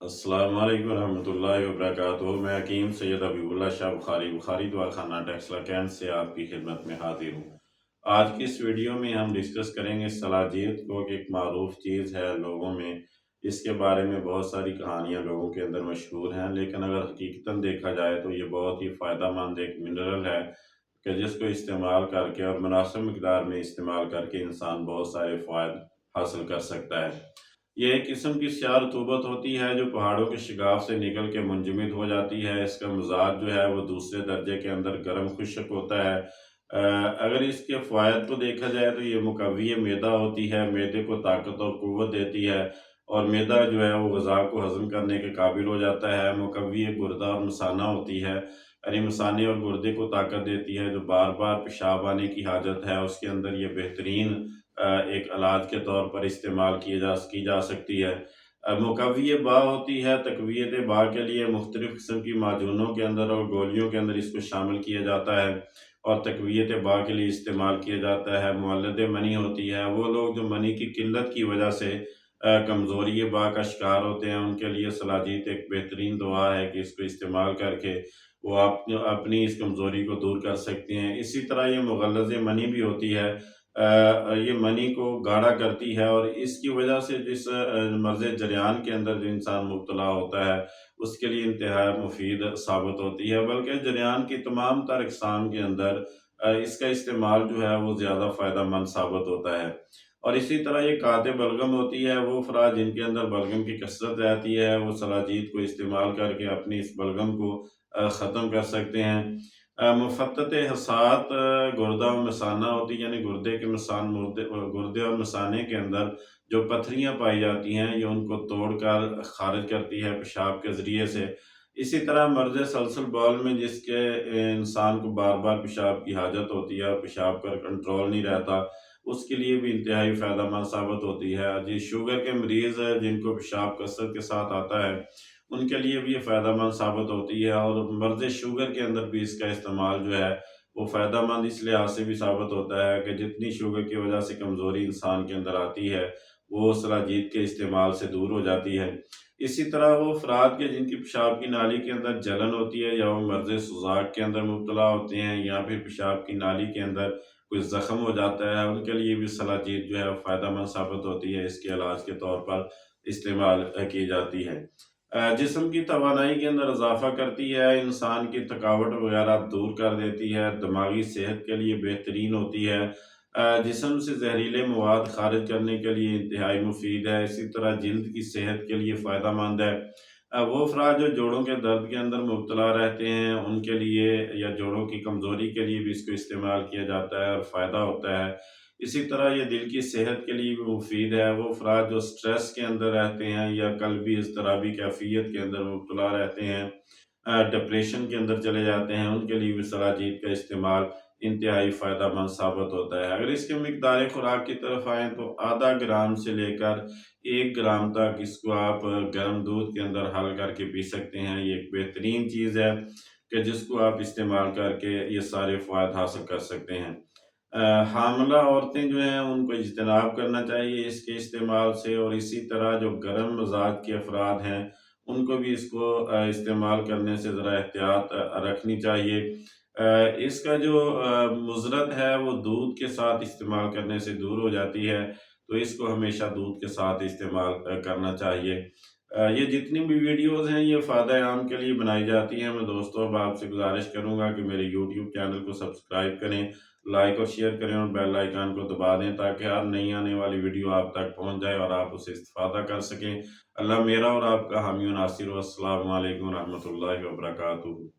अस्सलाम वालेकुम रहमतुल्लाहि व बरकातुहू। मैं हकीम सैयद हबीबुल्लाह शाह बुखारी दुआ खाना टेक्सला कैंट से आपकी खिदमत में हाजिर हूँ। आज की इस वीडियो में हम डिस्कस करेंगे सलाजियत को, कि एक मारूफ चीज़ है लोगों में। इसके बारे में बहुत सारी कहानियाँ लोगों के अंदर मशहूर हैं, लेकिन अगर हकीकतन देखा जाए तो ये बहुत ही फ़ायदेमंद एक मिनरल है कि जिसको इस्तेमाल करके और मुनासिब मिकदार में इस्तेमाल करके इंसान बहुत सारे फ़वाइद हासिल कर सकता है। ये एक किस्म की स्याह रतूबत होती है जो पहाड़ों के शिगाफ से निकल के मुंजमद हो जाती है। इसका मिजाज जो है वो दूसरे दर्जे के अंदर गर्म खुश्क होता है। अगर इसके फ़वाइद को देखा जाए तो ये मुकव्वी मैदा होती है, मैदे को ताकत और क़ुव्वत देती है, और मैदा जो है वो ग़िज़ा को हज़म करने के काबिल हो जाता है। मुकव्वी गुर्दा और मसाना होती है, यानी मसाने और गुर्दे को ताकत देती है। जो बार बार पेशाब आने की हाजत है उसके अंदर ये बेहतरीन एक इलाज के तौर पर इस्तेमाल की जा सकती है। मुकव्वी बा होती है, तक़वियत बा के लिए मुख्तलिफ़ किस्म की माजूनों के अंदर और गोलियों के अंदर इसको शामिल किया जाता है और तक़वियत बा के लिए इस्तेमाल किया जाता है। मुवल्लिद मनी होती है, वो लोग जो मनी की किल्लत की वजह से कमज़ोरी बा का शिकार होते हैं, उनके लिए सलाजीत एक बेहतरीन दवा है कि इसको इस्तेमाल करके वो अपनी इस कमज़ोरी को दूर कर सकते हैं। इसी तरह ये मुग़ल्लज़ मनी भी होती है। ये मनी को गाढ़ा करती है और इसकी वजह से जिस मर्ज़ जरियान के अंदर जो इंसान मुब्तला होता है उसके लिए इंतहा मुफीद साबित होती है। बल्कि जरियान की तमाम तर अक़साम के अंदर इसका इस्तेमाल जो है वो ज़्यादा फ़ायदेमंद साबित होता है। और इसी तरह ये काते बलगम होती है, वो अफ़राद जिनके अंदर बलगम की कसरत रहती है वो सलाजीत को इस्तेमाल करके अपनी इस बलगम को ख़त्म कर सकते हैं। मुफ़त्तत हसात गुर्दा और मसाना होती है, यानी गुर्दे और मसाने के अंदर जो पत्थरियाँ पाई जाती हैं ये उनको तोड़कर ख़ारिज करती है पेशाब के ज़रिए से। इसी तरह मर्ज़ सलसल बौल में जिसके इंसान को बार बार पेशाब की हाजत होती है और पेशाब का कंट्रोल नहीं रहता, उसके लिए भी इंतहाई फ़ायदेमंद साबित होती है। जी, शुगर के मरीज़ जिनको पेशाब कसरत के साथ आता है उनके लिए भी ये फ़ायदेमंद साबित होती है, और मर्ज़ शुगर के अंदर भी इसका इस्तेमाल जो है वो फ़ायदेमंद इस लिहाज से भी साबित होता है कि जितनी शुगर की वजह से कमज़ोरी इंसान के अंदर आती है वो सलाजीत के इस्तेमाल से दूर हो जाती है। इसी तरह वो अफ़राद के जिनकी पेशाब की नाली के अंदर जलन होती है, या वो मर्ज़ सुज़ाक के अंदर मुब्तला होते हैं, या फिर पेशाब की नाली के अंदर कोई ज़ख़म हो जाता है, उनके लिए भी सलाजीत जो है फ़ायदेमंद साबित होती है। इसके इलाज के तौर पर इस्तेमाल की जाती है। जिस्म की तवानाई के अंदर इज़ाफ़ा करती है, इंसान की थकावट वग़ैरह दूर कर देती है, दिमागी सेहत के लिए बेहतरीन होती है। जिस्म से ज़हरीले मवाद ख़ारिज करने के लिए इंतहाई मुफ़ीद है। इसी तरह जिल्द की सेहत के लिए फ़ायदेमंद है। वो अफ़राद जो जोड़ों के दर्द के अंदर मुब्तला रहते हैं उनके लिए, या जोड़ों की कमज़ोरी के लिए भी इसको इस्तेमाल किया जाता है और फ़ायदा होता है। इसी तरह ये दिल की सेहत के लिए भी मुफ़ीद है। वो अफ़राद जो स्ट्रेस के अंदर रहते हैं या क़ल्बी इज़्तिराबी कैफ़ियत के अंदर मुब्तला रहते हैं, डिप्रेशन के अंदर चले जाते हैं, उनके लिए भी सलाजीत का इस्तेमाल इंतहाई फ़ायदेमंद साबित होता है। अगर इसके मिक़दार खुराक की तरफ आएँ तो आधा ग्राम से लेकर 1 ग्राम तक इसको आप गर्म दूध के अंदर हल करके पी सकते हैं। ये एक बेहतरीन चीज़ है कि जिसको आप इस्तेमाल करके ये सारे फ़वाइद हासिल कर सकते हैं। हामिला औरतें जो हैं उनको इज्तनाब करना चाहिए इसके इस्तेमाल से, और इसी तरह जो गर्म मिज़ाज के अफ़राद हैं उनको भी इसको इस्तेमाल करने से ज़रा एहतियात रखनी चाहिए। इसका जो मुज़रत है वो दूध के साथ इस्तेमाल करने से दूर हो जाती है, तो इसको हमेशा दूध के साथ इस्तेमाल करना चाहिए। ये जितनी भी वीडियोज़ हैं ये फ़ायदा आम के लिए बनाई जाती हैं। मैं दोस्तों अब आपसे गुज़ारिश करूँगा कि मेरे यूट्यूब चैनल को सब्सक्राइब करें, लाइक और शेयर करें और बेल आइकन को दबा दें, ताकि हर नई आने वाली वीडियो आप तक पहुँच जाए और आप उससे इस्तिफ़ादा कर सकें। अल्लाह मेरा और आपका हामी और नासिर हो। अस्सलामु अलैकुम रहमतुल्लाहि व बरकातुहू।